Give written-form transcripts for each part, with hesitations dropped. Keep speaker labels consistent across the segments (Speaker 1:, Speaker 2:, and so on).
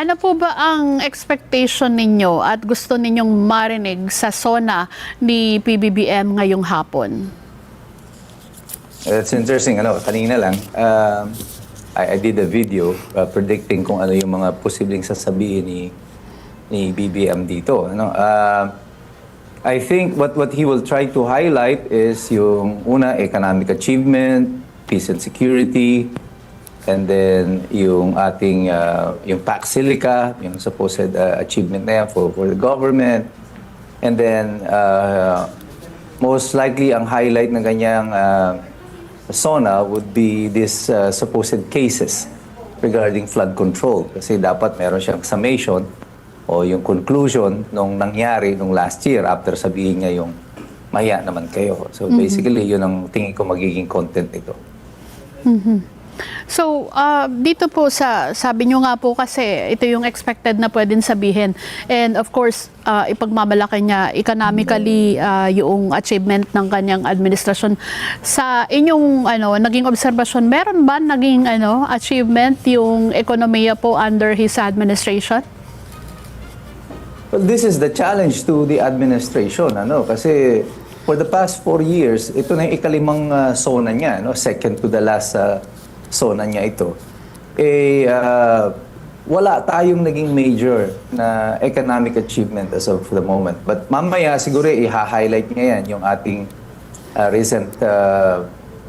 Speaker 1: Ano po ba ang expectation ninyo at gusto ninyong marinig sa SONA ni PBBM ngayong hapon?
Speaker 2: It's interesting. Kanina lang, I did a video predicting kung ano yung mga posibleng sasabihin ni BBM dito. I think what he will try to highlight is yung una, economic achievement, peace and security, and then yung ating yung PAC Silica, yung supposed achievement na yan for the government. And then most likely ang highlight ng kanyang SONA would be this supposed cases regarding flood control. Kasi dapat meron siyang summation o yung conclusion nung nangyari nung last year after sabihin niya yung maya naman kayo. So basically, yun ang tingin ko magiging content nito.
Speaker 1: So, dito po sabi nyo nga po kasi ito yung expected na pwedeng sabihin. And of course, ipagmamalaki niya economically yung achievement ng kanyang administrasyon. Sa inyong naging obserbasyon, meron ba naging achievement yung ekonomiya po under his administration?
Speaker 2: Well, this is the challenge to the administration, kasi for the past 4 years, ito na yung ikalimang SONA niya, second to the last SONA niya ito. Wala tayong naging major na economic achievement as of the moment. But mamaya siguro i-highlight niya yan yung ating recent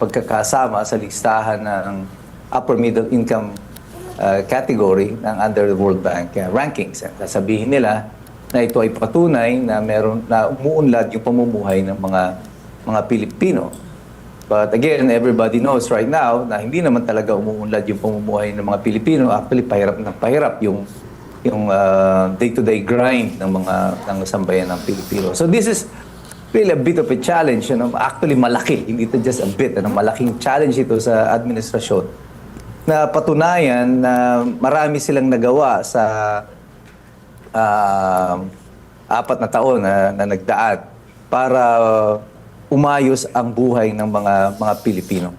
Speaker 2: pagkakasama sa listahan ng upper middle income category ng under the World Bank rankings. Sasabihin nila na ito ay patunay na meron na umuunlad yung pamumuhay ng mga Pilipino. But again, everybody knows right now na hindi naman talaga umuunlad yung pamumuhay ng mga Pilipino. Actually, pahirap na pahirap yung day-to-day grind ng sambayan ng Pilipino. So this is really a bit of a challenge. Actually, malaki. Hindi ito just a bit. Malaking challenge ito sa administrasyon na patunayan na marami silang nagawa sa 4 na taon na nagdaan para umayos ang buhay ng mga Pilipino.